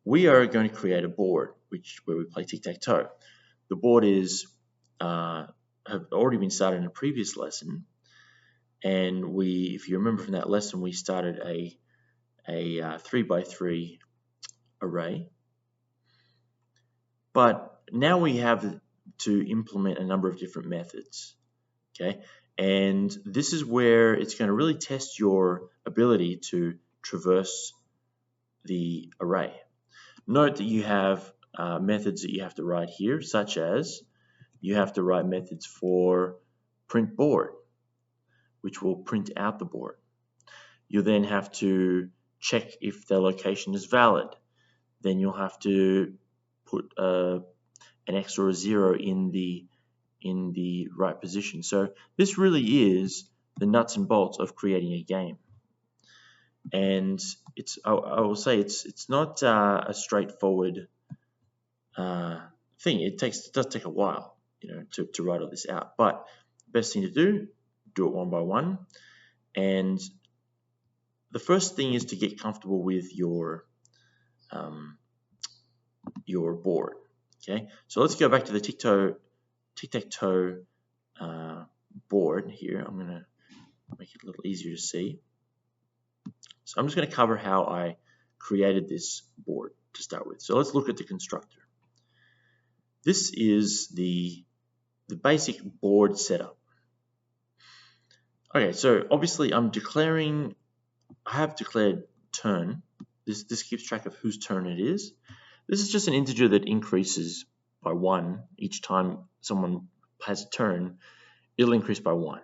we are going to create a board where we play tic-tac-toe. The board is have already been started in a previous lesson, and if you remember from that lesson, we started a 3x3 array. But now we have to implement a number of different methods, okay? And this is where it's going to really test your ability to traverse the array. Note that you have methods that you have to write here, such as you have to write methods for print board, which will print out the board. You then have to check if the location is valid. Then you'll have to put an X or a 0 in the right position. So this really is the nuts and bolts of creating a game. And I will say it's not a straightforward thing. It does take a while, to write all this out. But the best thing to do it one by one. And the first thing is to get comfortable with your board. Okay, so let's go back to the Tic-Tac-Toe board here. I'm going to make it a little easier to see. So I'm just going to cover how I created this board to start with. So let's look at the constructor. This is the basic board setup. Okay, so obviously I have declared turn. This keeps track of whose turn it is. This is just an integer that increases by 1 each time someone has a turn. It'll increase by 1.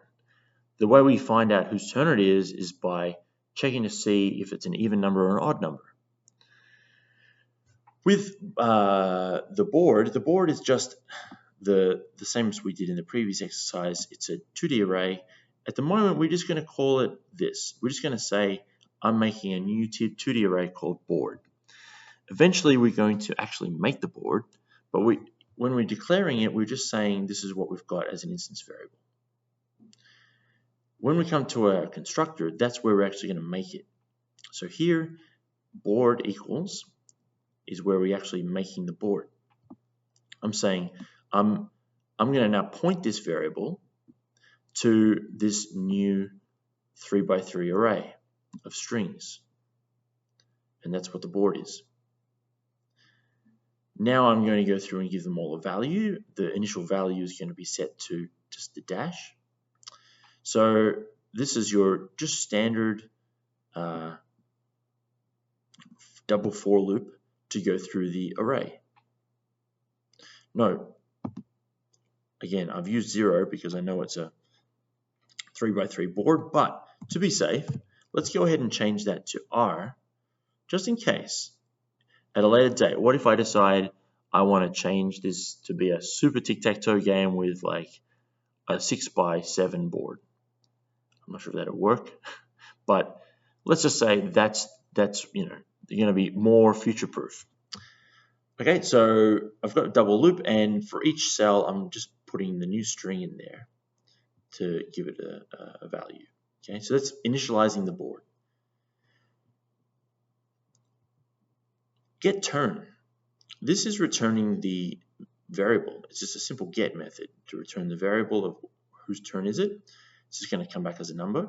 The way we find out whose turn it is by checking to see if it's an even number or an odd number. With the board is just the same as we did in the previous exercise. It's a 2D array. At the moment, we're just going to call it this. We're just going to say, I'm making a new 2D array called board. Eventually, we're going to actually make the board, but when we're declaring it, we're just saying this is what we've got as an instance variable. When we come to our constructor, that's where we're actually going to make it. So here, board equals is where we're actually making the board. I'm saying I'm going to now point this variable to this new 3x3 array of strings, and that's what the board is. Now I'm going to go through and give them all a value. The initial value is going to be set to just the dash. So this is your just standard double for loop to go through the array. Note, again, I've used 0 because I know it's a 3x3 board, but to be safe, let's go ahead and change that to R, just in case. At a later date, what if I decide I want to change this to be a super tic-tac-toe game with like a 6x7 board? I'm not sure if that'll work, but let's just say that's going to be more future-proof. Okay, so I've got a double loop, and for each cell, I'm just putting the new string in there to give it a value. Okay, so that's initializing the board. Get turn. This is returning the variable. It's just a simple get method to return the variable of whose turn is it. It's just going to come back as a number.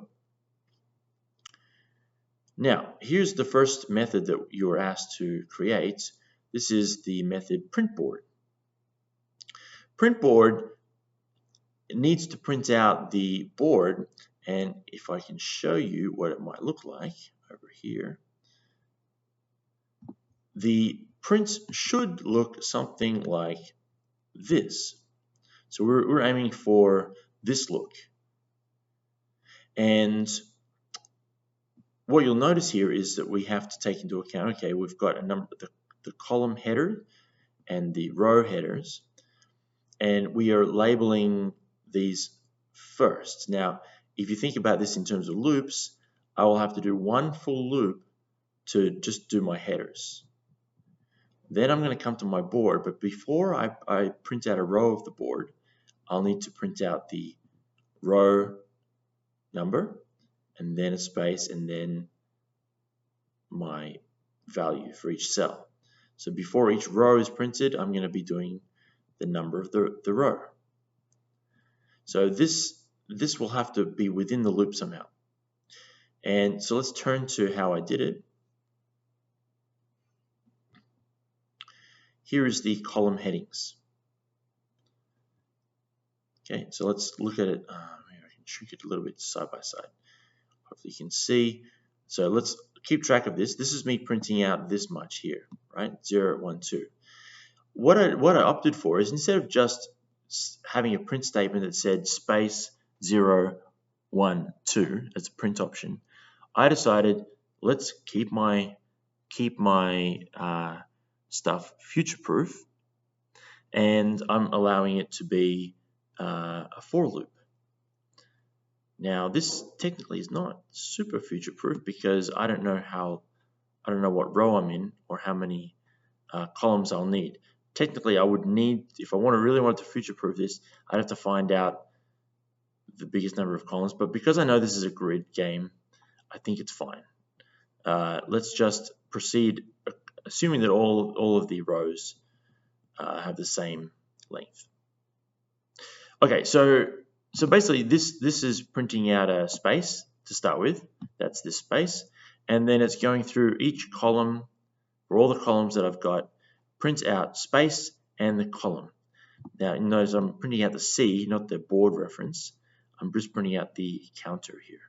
Now, here's the first method that you were asked to create. This is the method printBoard. PrintBoard needs to print out the board, and if I can show you what it might look like over here, the prints should look something like this. So we're aiming for this look. And what you'll notice here is that we have to take into account, okay, we've got a number, the column header and the row headers, and we are labeling these first. Now, if you think about this in terms of loops, I will have to do one full loop to just do my headers. Then I'm going to come to my board, but before I print out a row of the board, I'll need to print out the row number, and then a space, and then my value for each cell. So before each row is printed, I'm going to be doing the number of the row. So this will have to be within the loop somehow. And so let's turn to how I did it. Here is the column headings. Okay, so let's look at it. Maybe I can shrink it a little bit side by side. Hopefully you can see. So let's keep track of this. This is me printing out this much here, right? 0, 1, 2. What I opted for is, instead of just having a print statement that said space 0, 1, 2 as a print option, I decided let's keep my stuff future-proof, and I'm allowing it to be a for loop. Now this technically is not super future-proof because I don't know what row I'm in or how many columns I'll need. Technically, I would need, if I really wanted to future-proof this, I'd have to find out the biggest number of columns. But because I know this is a grid game, I think it's fine. Let's just proceed, assuming that all of the rows have the same length. Okay, so basically this is printing out a space to start with. That's this space, and then it's going through each column. For all the columns that I've got, prints out space and the column. Now notice I'm printing out the C, not the board reference. I'm just printing out the counter here.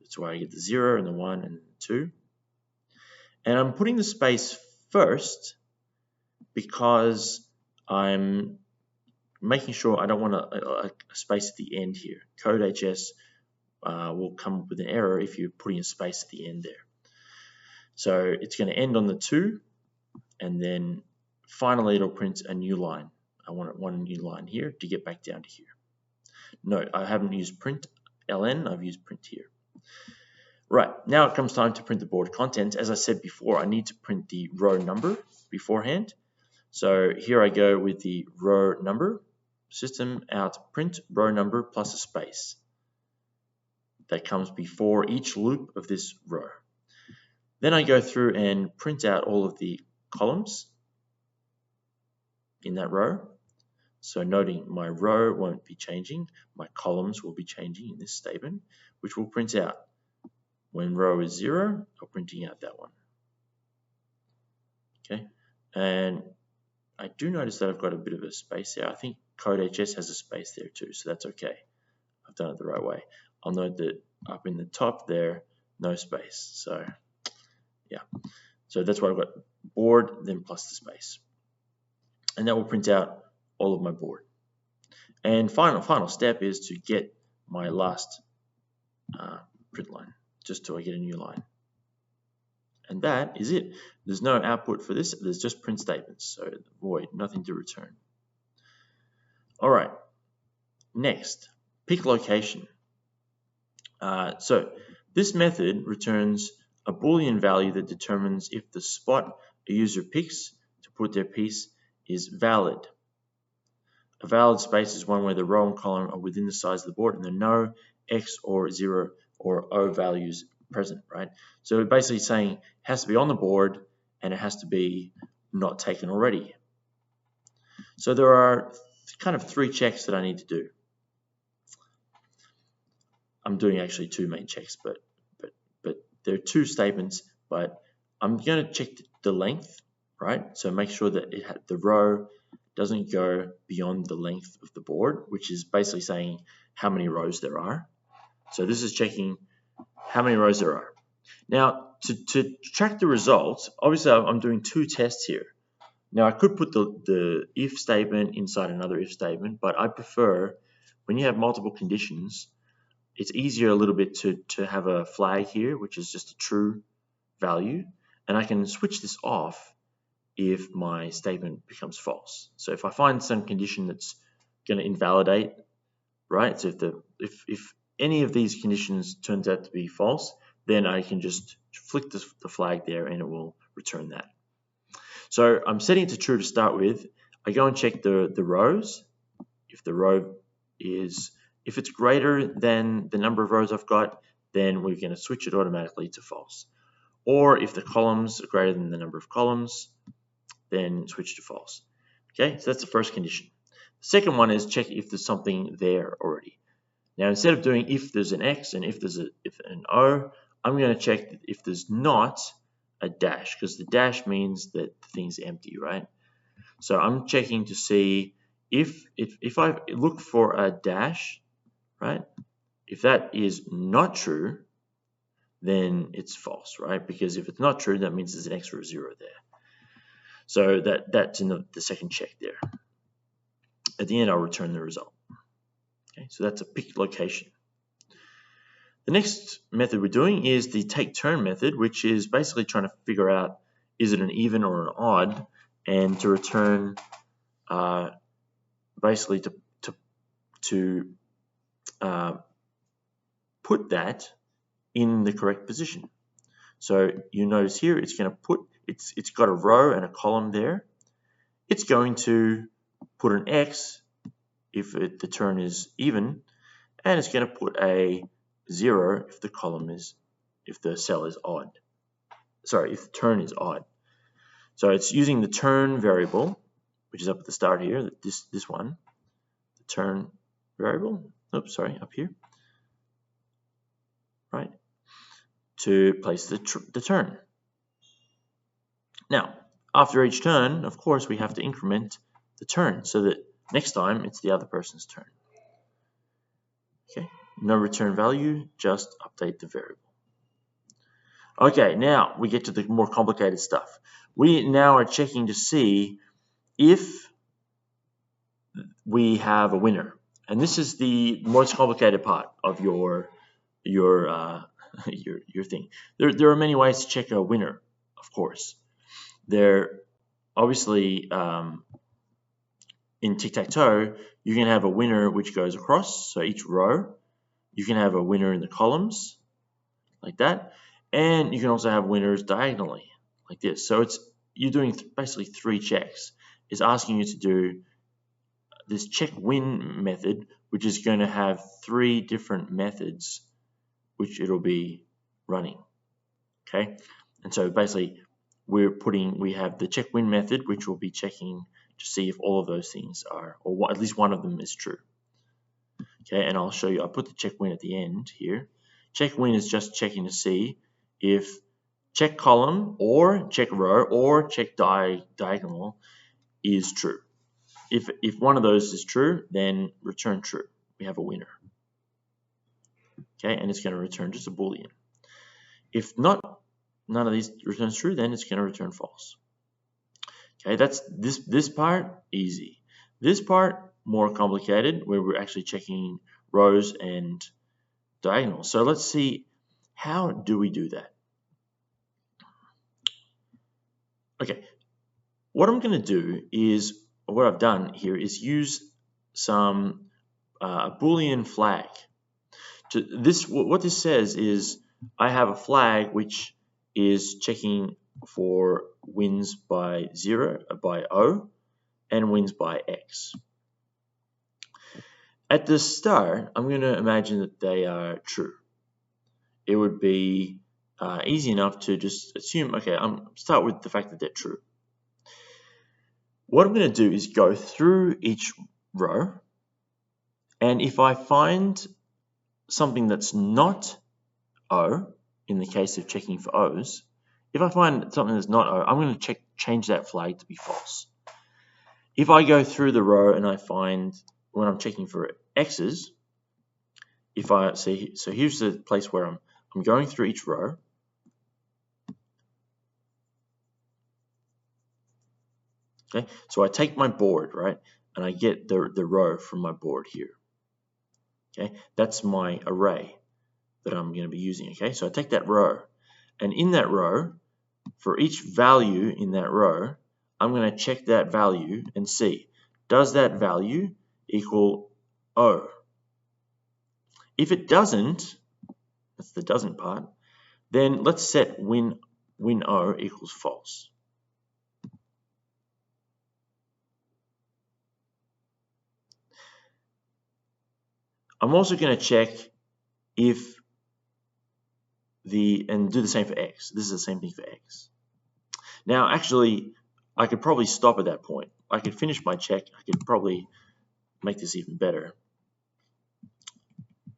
That's why I get the 0 and the 1 and the 2. And I'm putting the space first because I'm making sure I don't want a space at the end here. CodeHS will come up with an error if you're putting a space at the end there. So it's going to end on the 2, and then finally it'll print a new line. I want one new line here to get back down to here. Note, I haven't used print ln, I've used print here. Right, now it comes time to print the board contents. As I said before, I need to print the row number beforehand. So here I go with the row number, system out print row number plus a space. That comes before each loop of this row. Then I go through and print out all of the columns in that row. So noting my row won't be changing, my columns will be changing in this statement, which will print out. When row is 0, I'm printing out that one. Okay, and I do notice that I've got a bit of a space there. I think CodeHS has a space there too, so that's okay. I've done it the right way. I'll note that up in the top there, no space. So yeah, so that's why I've got board, then plus the space. And that will print out all of my board. And final step is to get my last print line, just till I get a new line. And that is it. There's no output for this, there's just print statements, so void, nothing to return. All right, next, pick location. So this method returns a Boolean value that determines if the spot a user picks to put their piece is valid. A valid space is one where the row and column are within the size of the board and there are no X or 0 or O values present, right? So we're basically saying it has to be on the board and it has to be not taken already. So there are kind of 3 checks that I need to do. I'm doing actually 2 main checks, but there are 2 statements, but I'm going to check the length, right? So make sure that the row doesn't go beyond the length of the board, which is basically saying how many rows there are. So this is checking how many rows there are. Now, to track the results, obviously I'm doing 2 tests here. Now I could put the if statement inside another if statement, but I prefer, when you have multiple conditions, it's easier a little bit to have a flag here, which is just a true value, and I can switch this off if my statement becomes false. So if I find some condition that's going to invalidate, right? So if any of these conditions turns out to be false, then I can just flick the flag there and it will return that. So I'm setting it to true to start with. I go and check the rows. If the row is, if it's greater than the number of rows I've got, then we're going to switch it automatically to false. Or if the columns are greater than the number of columns, then switch to false. Okay, so that's the first condition. The second one is check if there's something there already. Now, instead of doing if there's an X and if there's an O, I'm going to check if there's not a dash, because the dash means that the thing's empty, right? So I'm checking to see if I look for a dash, right? If that is not true, then it's false, right? Because if it's not true, that means there's an X or a 0 there. So that's in the second check there. At the end, I'll return the result. Okay, so that's a pick location. The next method we're doing is the take turn method, which is basically trying to figure out is it an even or an odd, and to return basically to put that in the correct position. So you notice here it's going to put it's got a row and a column there. It's going to put an X if the turn is even, and it's going to put a 0 if the cell is odd. Sorry, if the turn is odd. So it's using the turn variable, which is up at the start here, this one, the turn variable. Oops, sorry, up here, right, to place the turn. Now, after each turn, of course, we have to increment the turn so that next time it's the other person's turn. Okay, no return value, just update the variable. Okay, now we get to the more complicated stuff. We now are checking to see if we have a winner, and this is the most complicated part of your thing. There are many ways to check a winner, of course. There obviously in Tic-Tac-Toe, you can have a winner which goes across, so each row. You can have a winner in the columns, like that, and you can also have winners diagonally, like this. So you're doing basically 3 checks. It's asking you to do this check win method, which is going to have 3 different methods which it'll be running. Okay, and so basically we have the check win method, which will be checking to see if all of those things are, or at least one of them is true. Okay, and I'll show you. I'll put the check win at the end here. Check win is just checking to see if check column or check row or check diagonal is true. If one of those is true, then return true. We have a winner. Okay, and it's going to return just a Boolean. If none of these returns true, then it's going to return false. Okay, that's this part easy. This part more complicated, where we're actually checking rows and diagonals. So let's see, how do we do that? Okay, what I'm going to do is, what I've done here is use some Boolean flag. What this says is I have a flag which is checking for wins by 0, by O, and wins by X. At the start, I'm going to imagine that they are true. It would be easy enough to just assume, okay, start with the fact that they're true. What I'm going to do is go through each row, and if I find something that's not O, in the case of checking for O's, if I find something that's not O, I'm going to change that flag to be false. If I go through the row and I find, when I'm checking for X's, if I see, so here's the place where I'm going through each row. Okay, so I take my board, right, and I get the row from my board here. Okay, that's my array that I'm going to be using. Okay, so I take that row, and in that row, for each value in that row, I'm going to check that value and see, does that value equal O? If it doesn't, that's the doesn't part, then let's set win O equals false. I'm also going to check if and do the same for X. This is the same thing for X. Now, actually, I could probably stop at that point. I could finish my check. I could probably make this even better.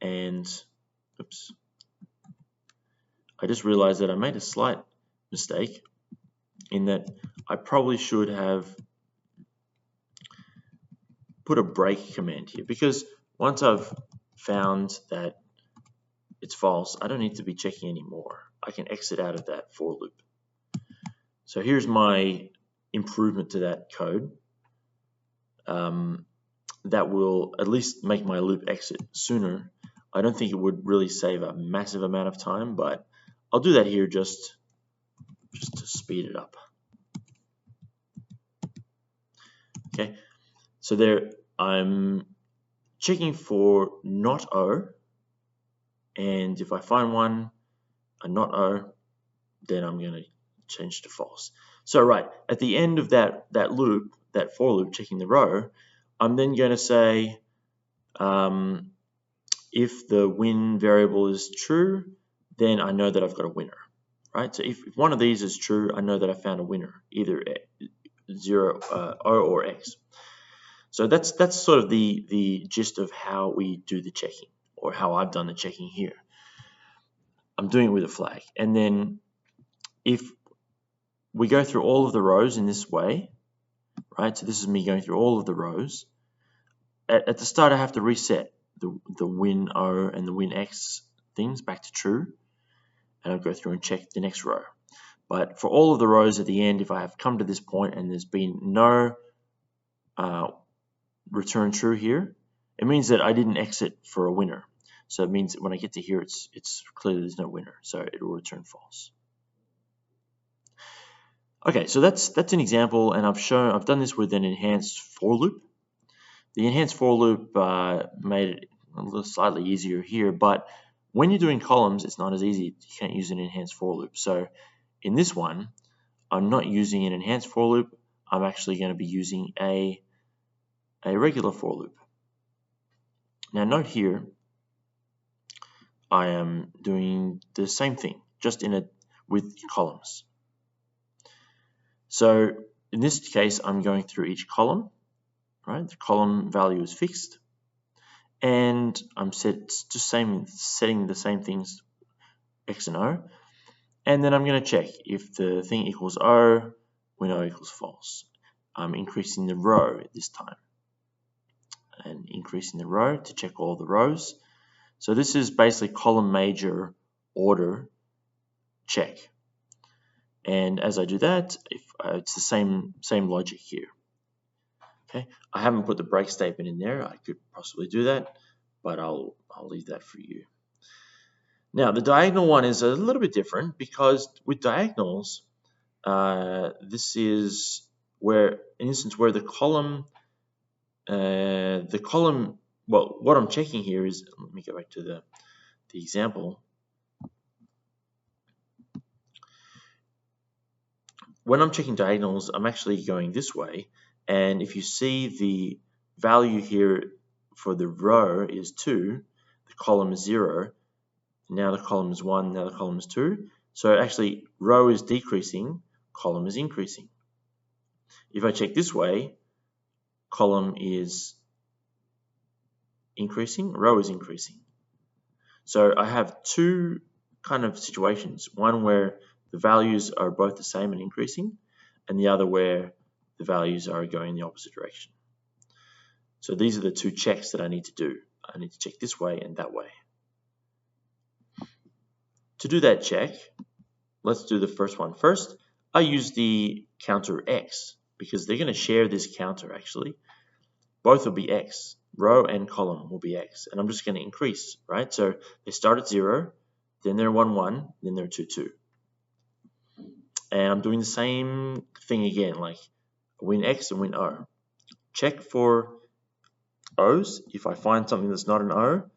And, oops, I just realized that I made a slight mistake in that I probably should have put a break command here, because once I've found that it's false, I don't need to be checking anymore. I can exit out of that for loop. So here's my improvement to that code. That will at least make my loop exit sooner. I don't think it would really save a massive amount of time, but I'll do that here just to speed it up. Okay, so there I'm checking for not O, and if I find one, a not O, then I'm going to change to false. So right, at the end of that loop, that for loop, checking the row, I'm then going to say if the win variable is true, then I know that I've got a winner, right? So if one of these is true, I know that I found a winner, either 0, O or X. So that's sort of the gist of how we do the checking, or how I've done the checking here. I'm doing it with a flag. And then if we go through all of the rows in this way, right? So this is me going through all of the rows. At the start, I have to reset the win O and the win X things back to true, and I'll go through and check the next row. But for all of the rows at the end, if I have come to this point and there's been no return true here, it means that I didn't exit for a winner. So it means that when I get to here, it's clear there's no winner, so it will return false. Okay, so that's an example, and I've done this with an enhanced for loop. The enhanced for loop made it a little slightly easier here, but when you're doing columns, it's not as easy. You can't use an enhanced for loop. So in this one, I'm not using an enhanced for loop. I'm actually going to be using a regular for loop. Now note here, I am doing the same thing, just with columns. So in this case, I'm going through each column. Right, the column value is fixed, and I'm setting the same things, X and O, and then I'm going to check if the thing equals O when O equals false. I'm increasing the row this time, and increasing the row to check all the rows. So this is basically column major order check, and as I do that, it's the same logic here. Okay, I haven't put the break statement in there. I could possibly do that, but I'll leave that for you. Now, the diagonal one is a little bit different, because with diagonals, this is where, in instance, where the column, well, what I'm checking here is, let me go back to the example. When I'm checking diagonals, I'm actually going this way. And if you see the value here for the row is 2, the column is 0, now the column is 1, now the column is 2. So actually, row is decreasing, column is increasing. If I check this way, column is increasing, row is increasing. So I have two kind of situations, one where the values are both the same and increasing, and the other where the values are going in the opposite direction. So these are the two checks that I need to do. I need to check this way and that way. To do that check, let's do the first one first. I use the counter X, because they're going to share this counter actually. Both will be X. Row and column will be X. And I'm just going to increase, right? So they start at 0, then they're 1, 1, then they're 2, 2. And I'm doing the same thing again, like win X and win O. Check for O's. If I find something that's not an O,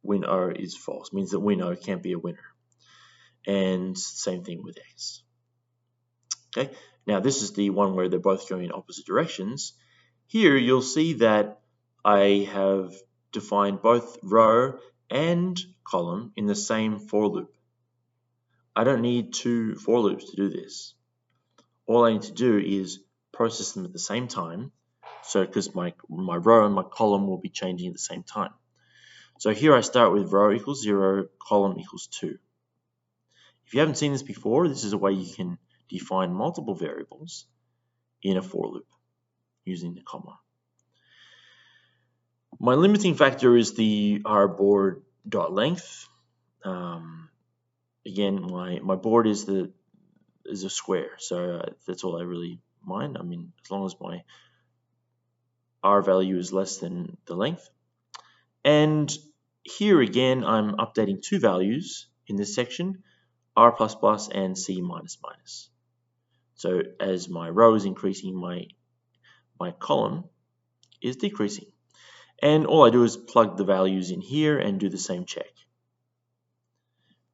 win O is false. Means that win O can't be a winner. And same thing with X. Okay. Now this is the one where they're both going in opposite directions. Here you'll see that I have defined both row and column in the same for loop. I don't need two for loops to do this. All I need to do is process them at the same time. So because my row and my column will be changing at the same time. So here I start with row equals 0, column equals 2. If you haven't seen this before, this is a way you can define multiple variables in a for loop using the comma. My limiting factor is our board dot length. Again, my board is a square, so that's all I really mind. I mean, as long as my R value is less than the length. And here again, I'm updating two values in this section, R++ and C-. So as my row is increasing, my column is decreasing. And all I do is plug the values in here and do the same check.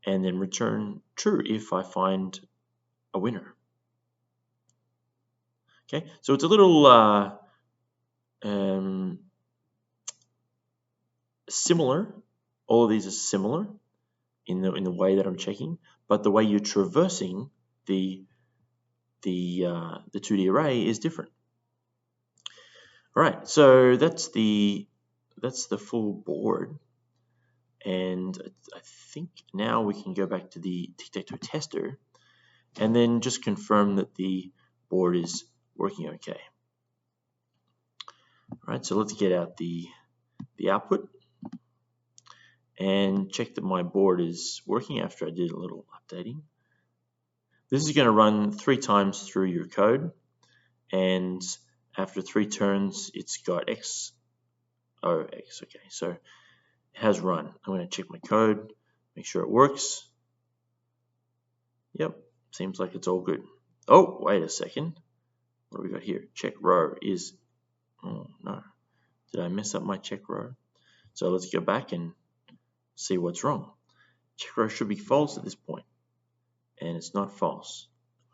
And then return true if I find a winner. Okay, so it's a little similar. All of these are similar in the way that I'm checking, but the way you're traversing the 2D array is different. All right, so that's the full board, and I think now we can go back to the Tic-Tac-Toe tester, and then just confirm that the board is working okay. All right, so let's get out the output and check that my board is working after I did a little updating. This is going to run 3 times through your code, and after 3 turns, it's got X. Oh, X, okay, so it has run. I'm going to check my code, make sure it works. Yep, seems like it's all good. Oh, wait a second. What do we got here? Check row is, oh no, did I mess up my check row? So let's go back and see what's wrong. Check row should be false at this point, and it's not false.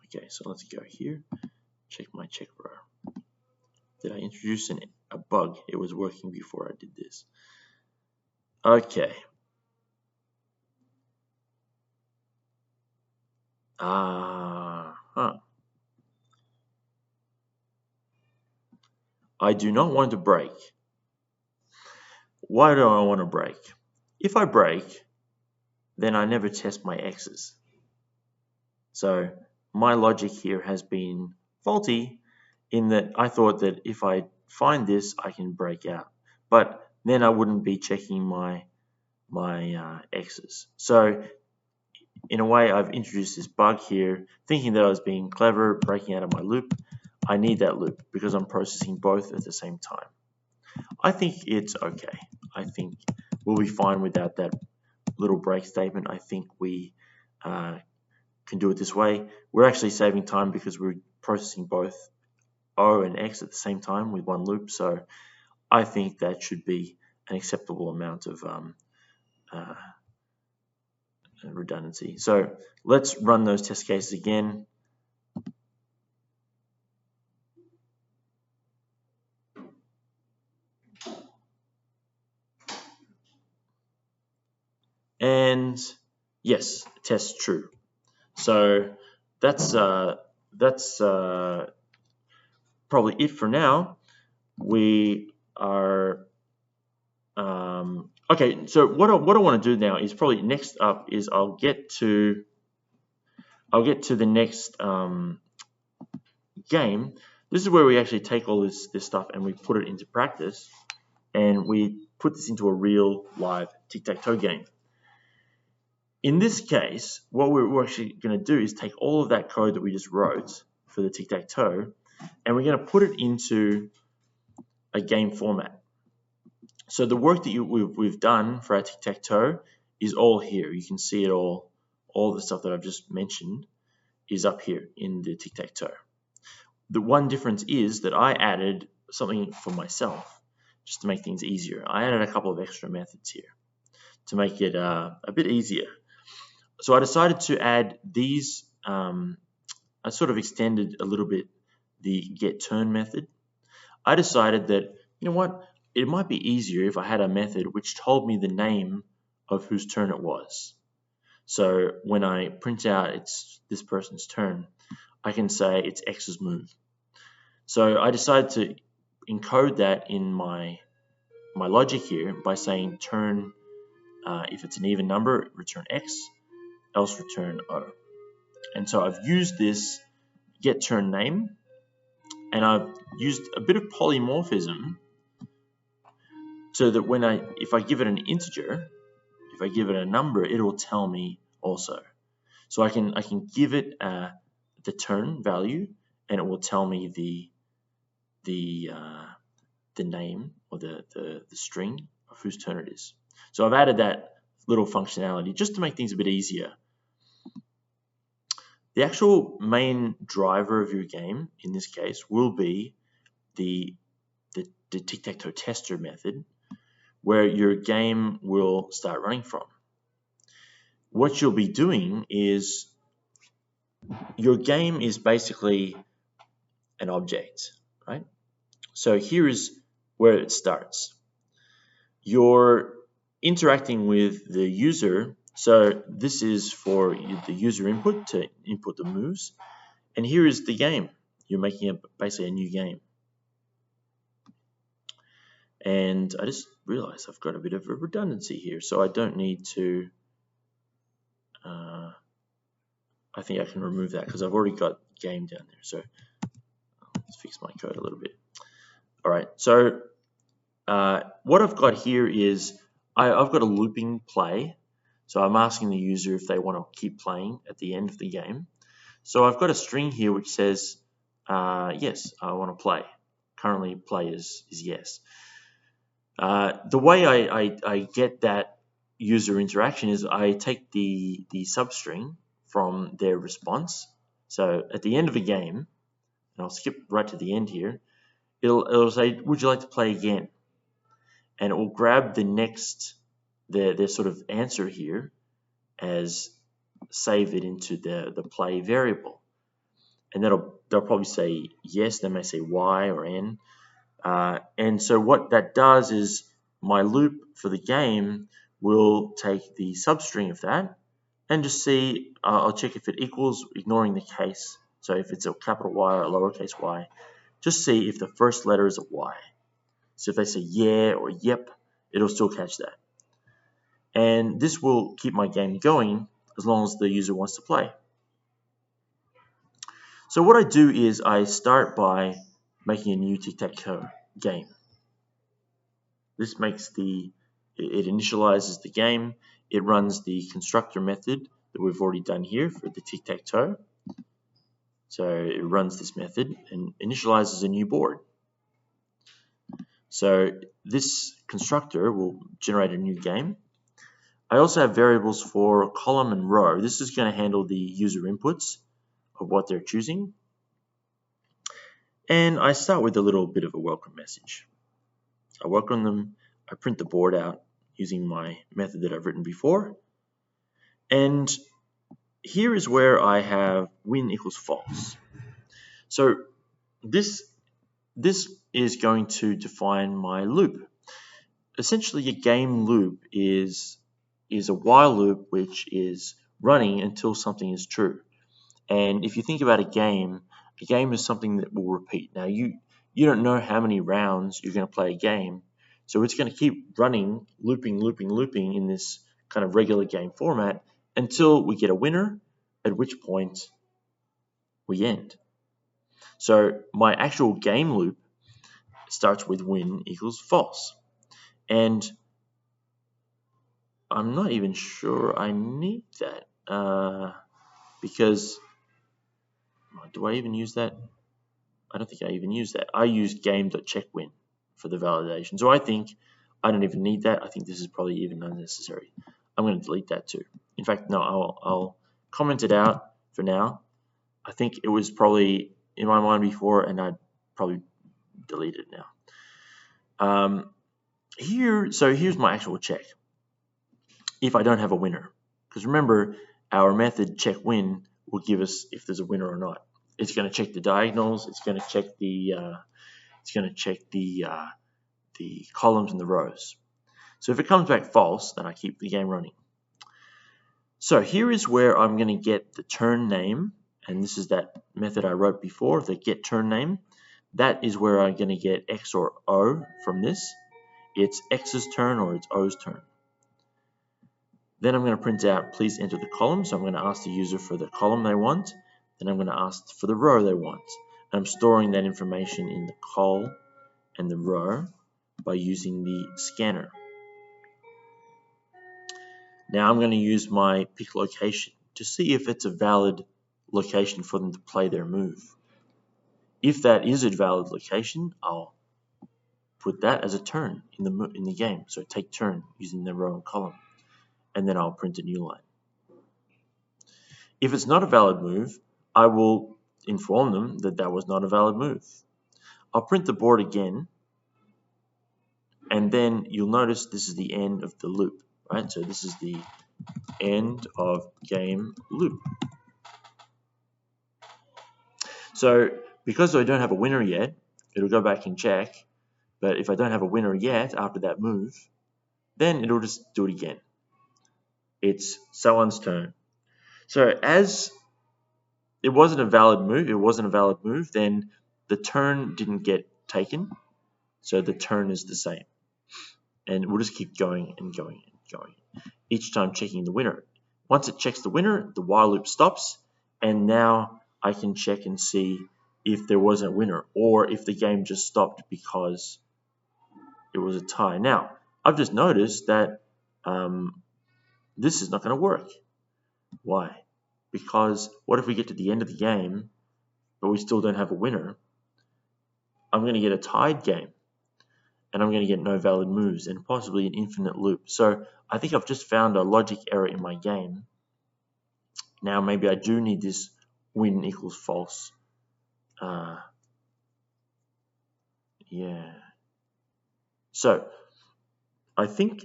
Okay, so let's go here, check my check row. Did I introduce a bug? It was working before I did this. Okay. I do not want to break. Why do I want to break? If I break, then I never test my X's. So my logic here has been faulty in that I thought that if I find this, I can break out. But then I wouldn't be checking my X's. So in a way, I've introduced this bug here, thinking that I was being clever, breaking out of my loop. I need that loop because I'm processing both at the same time. I think it's okay. I think we'll be fine without that little break statement. I think we can do it this way. We're actually saving time because we're processing both O and X at the same time with one loop. So I think that should be an acceptable amount of redundancy. So let's run those test cases again. And yes, test true. So that's probably it for now. We are okay. So what I want to do now is probably next up is I'll get to the next game. This is where we actually take all this stuff and we put it into practice, and we put this into a real live tic-tac-toe game. In this case, what we're actually going to do is take all of that code that we just wrote for the tic-tac-toe, and we're going to put it into a game format. So the work that we've done for our tic-tac-toe is all here. You can see it all the stuff that I've just mentioned is up here in the tic-tac-toe. The one difference is that I added something for myself just to make things easier. I added a couple of extra methods here to make it a bit easier. So I decided to add these. I sort of extended a little bit the getTurn method. I decided that, you know what, it might be easier if I had a method which told me the name of whose turn it was. So when I print out it's this person's turn, I can say it's X's move. So I decided to encode that in my logic here by saying turn, if it's an even number, return X, else return O. And so I've used this get turn name, and I've used a bit of polymorphism so that if I give it an integer, if I give it a number, it will tell me also. So I can give it the turn value, and it will tell me the name or the string of whose turn it is. So I've added that little functionality just to make things a bit easier. The actual main driver of your game in this case will be the Tic-Tac-Toe tester method, where your game will start running from. What you'll be doing is your game is basically an object, right? So here is where it starts. You're interacting with the user. So this is for the user input to input the moves. And here is the game. You're making basically a new game. And I just realized I've got a bit of a redundancy here, so I don't need to, I think I can remove that because I've already got game down there. So let's fix my code a little bit. All right, so what I've got here is I've got a looping play. So I'm asking the user if they want to keep playing at the end of the game. So I've got a string here which says, yes, I want to play. Currently play is yes. The way I get that user interaction is I take the substring from their response. So at the end of a game, and I'll skip right to the end here, it'll say, would you like to play again? And it will grab the next, their sort of answer here as save it into the play variable. And they'll probably say yes, they may say Y or N. And so what that does is my loop for the game will take the substring of that and just see, I'll check if it equals, ignoring the case. So if it's a capital Y or a lowercase y, just see if the first letter is a Y. So if they say yeah or yep, it'll still catch that. And this will keep my game going as long as the user wants to play. So what I do is I start by making a new Tic-Tac-Toe game. This makes it initializes the game. It runs the constructor method that we've already done here for the Tic-Tac-Toe. So it runs this method and initializes a new board. So this constructor will generate a new game. I also have variables for column and row. This is going to handle the user inputs of what they're choosing. And I start with a little bit of a welcome message. I welcome them. I print the board out using my method that I've written before. And here is where I have win equals false. So this is going to define my loop. Essentially, a game loop is a while loop which is running until something is true. And if you think about a game is something that will repeat. Now, you don't know how many rounds you're going to play a game, so it's going to keep running, looping in this kind of regular game format until we get a winner, at which point we end. So my actual game loop starts with win equals false. And I'm not even sure I need that because do I even use that? I don't think I even use that. I use game.checkWin for the validation. So I think I don't even need that. I think this is probably even unnecessary. I'm going to delete that too. In fact, no, I'll comment it out for now. I think it was probably in my mind before, and I'd probably delete it now. Here's my actual check. If I don't have a winner, because remember, our method checkWin will give us if there's a winner or not. It's going to check the diagonals. It's going to check the columns and the rows. So if it comes back false, then I keep the game running. So here is where I'm going to get the turn name, and this is that method I wrote before, the get turn name. that is where I'm going to get X or O from this. It's X's turn or it's O's turn. Then I'm going to print out, please enter the column. So I'm going to ask the user for the column they want. Then I'm going to ask for the row they want. And I'm storing that information in the col and the row by using the scanner. Now I'm going to use my pick location to see if it's a valid location for them to play their move. If that is a valid location, I'll put that as a turn in the game. So take turn using the row and column, and then I'll print a new line. If it's not a valid move, I will inform them that that was not a valid move. I'll print the board again, and then you'll notice this is the end of the loop, right? So this is the end of game loop. So because I don't have a winner yet, it'll go back and check. But if I don't have a winner yet after that move, then it'll just do it again. It's someone's turn. So as it wasn't a valid move, then the turn didn't get taken. So the turn is the same. And we'll just keep going and going and going, each time checking the winner. Once it checks the winner, the while loop stops, and now I can check and see if there was a winner or if the game just stopped because it was a tie. Now, I've just noticed that this is not going to work. Why? Because what if we get to the end of the game, but we still don't have a winner? I'm going to get a tied game, and I'm going to get no valid moves and possibly an infinite loop. So I think I've just found a logic error in my game. Now maybe I do need this win equals false. Yeah. So I think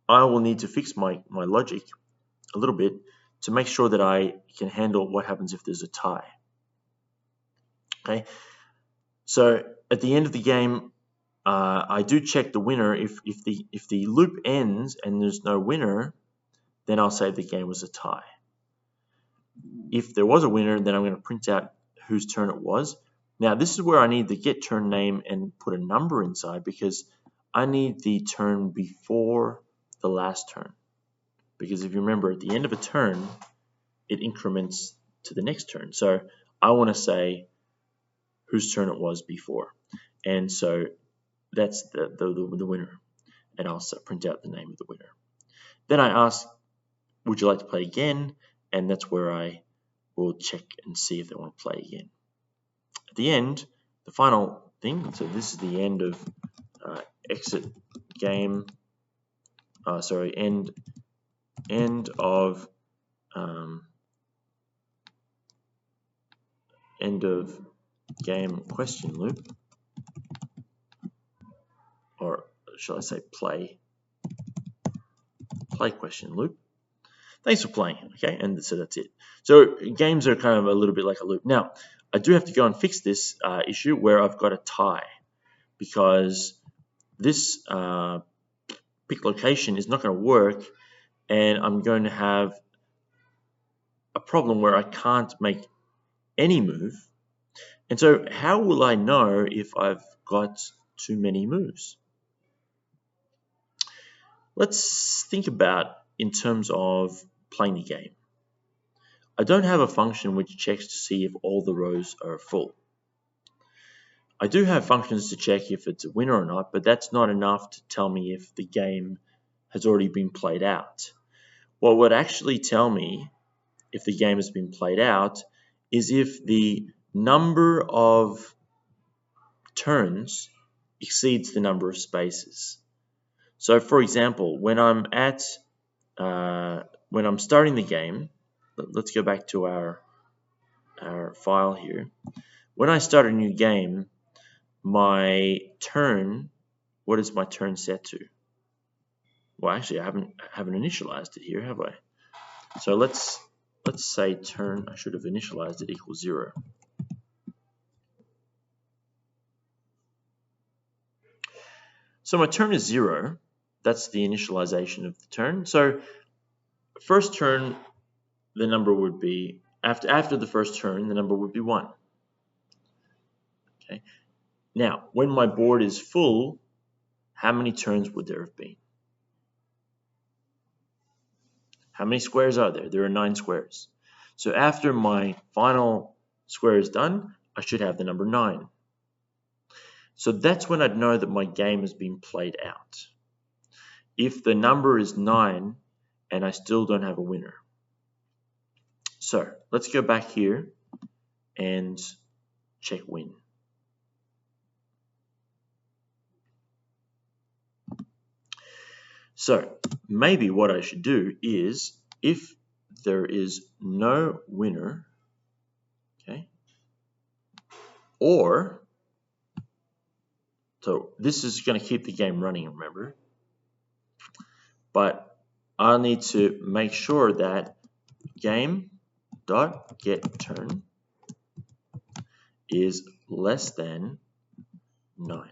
I will need to fix my logic a little bit to make sure that I can handle what happens if there's a tie. Okay. So at the end of the game, I do check the winner. If the loop ends and there's no winner, then I'll say the game was a tie. If there was a winner, then I'm going to print out whose turn it was. Now this is where I need the get turn name and put a number inside, because I need the turn before the last turn. Because if you remember, at the end of a turn, it increments to the next turn. So I want to say whose turn it was before. And so that's the winner. And I'll print out the name of the winner. Then I ask, would you like to play again? And that's where I will check and see if they want to play again. At the end, the final thing, so this is the end of exit game, end of game question loop, or shall I say play question loop. Thanks for playing, okay? And so that's it. So games are kind of a little bit like a loop. Now, I do have to go and fix this issue where I've got a tie, because this pick location is not going to work, and I'm going to have a problem where I can't make any move. And so how will I know if I've got too many moves? Let's think about in terms of playing the game. I don't have a function which checks to see if all the rows are full. I do have functions to check if it's a winner or not, but that's not enough to tell me if the game has already been played out. What would actually tell me if the game has been played out is if the number of turns exceeds the number of spaces. So for example, when I'm starting the game, let's go back to our file here. When I start a new game, my turn, what is my turn set to? Well, actually, I haven't initialized it here, have I? So let's say turn, I should have initialized it, equals 0. So my turn is 0. That's the initialization of the turn. So first turn, the number would be, after the first turn, the number would be 1. Okay. Now, when my board is full, how many turns would there have been? How many squares are there? There are 9 squares. So after my final square is done, I should have the number 9. So that's when I'd know that my game has been played out. If the number is 9 and I still don't have a winner. So let's go back here and check win. So maybe what I should do is, if there is no winner, okay, or, so this is going to keep the game running, remember, but I need to make sure that game.getTurn is less than 9.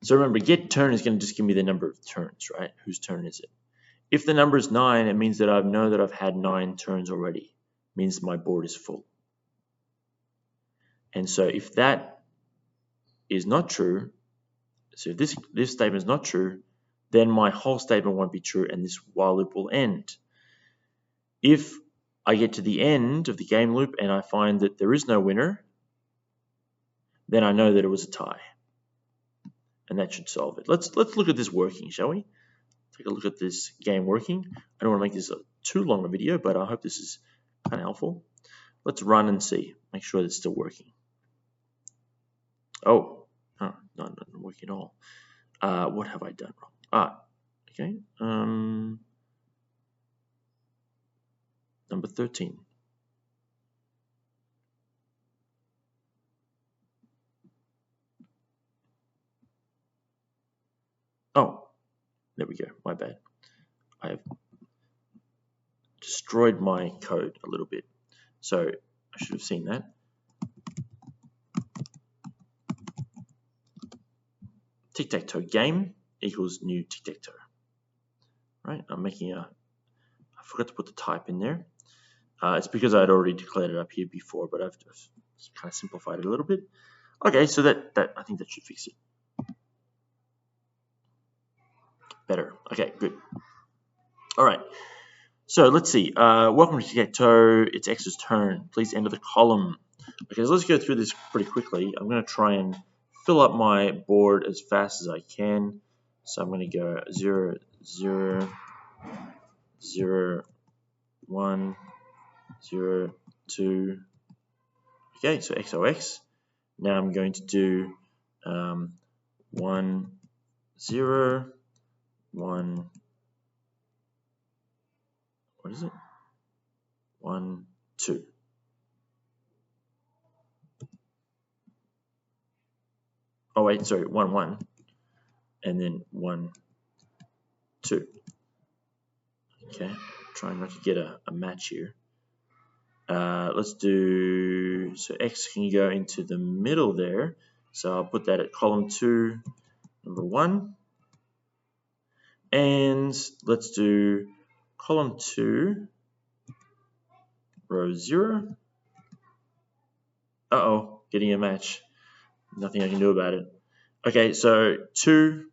So remember, getTurn is going to just give me the number of turns, right? Whose turn is it? If the number is 9, it means that I know that I've had 9 turns already. It means my board is full. And so if that is not true, so if this statement is not true, then my whole statement won't be true and this while loop will end. If I get to the end of the game loop and I find that there is no winner, then I know that it was a tie. And that should solve it. Let's look at this working, shall we? Take a look at this game working. I don't want to make this too long a video, but I hope this is kind of helpful. Let's run and see. Make sure it's still working. Oh, no, not working at all. What have I done wrong? Okay. Number 13. Oh, there we go. My bad. I have destroyed my code a little bit. So I should have seen that. Tic-tac-toe game equals new tic-tac-toe. Right? I'm making I forgot to put the type in there. It's because I had already declared it up here before, but I've just kind of simplified it a little bit. Okay, so that I think that should fix it. Better. Okay, good. All right. So let's see. Welcome to TicTacToe. It's X's turn. Please enter the column. Okay, so let's go through this pretty quickly. I'm going to try and fill up my board as fast as I can. So I'm going to go 0, 0, 0, 1, 0, 2. Okay, so XOX. Now I'm going to do 1, 0, 1. What is it? 1, 2. Oh wait, sorry, 1, 1, and then 1, 2. Okay, trying not to get a match here. Let's do, so X can go into the middle there. So I'll put that at column 2, number 1. And let's do column 2, row 0. Uh-oh, getting a match. Nothing I can do about it. Okay, so 2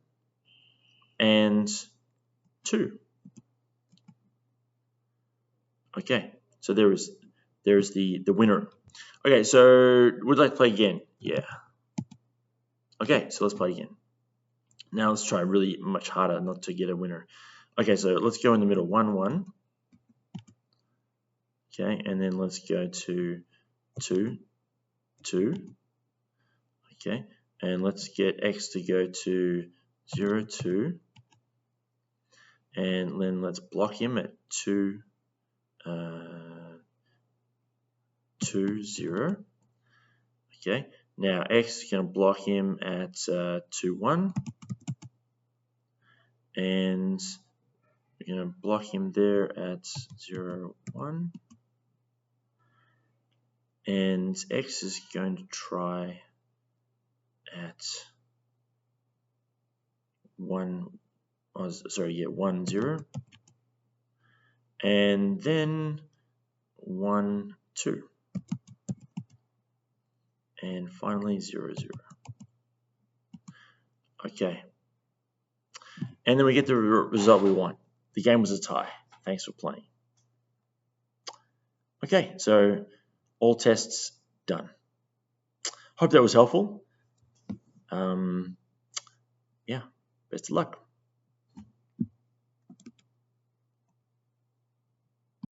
and 2. Okay, so there's the winner. Okay, so would I play again? Yeah. Okay, so let's play again. Now let's try really much harder not to get a winner. Okay, so let's go in the middle, 1, 1. Okay, and then let's go to 2, 2. Okay, and let's get X to go to 0, 2. And then let's block him at 2, 2, 0. Okay, now X is going to block him at 2, 1. And we're going to block him there at 0, 1. And X is going to try at 1, 0. And then 1, 2. and finally 0, 0. Okay. And then we get the result we want. The game was a tie. Thanks for playing. Okay, so all tests done. Hope that was helpful. Yeah, best of luck.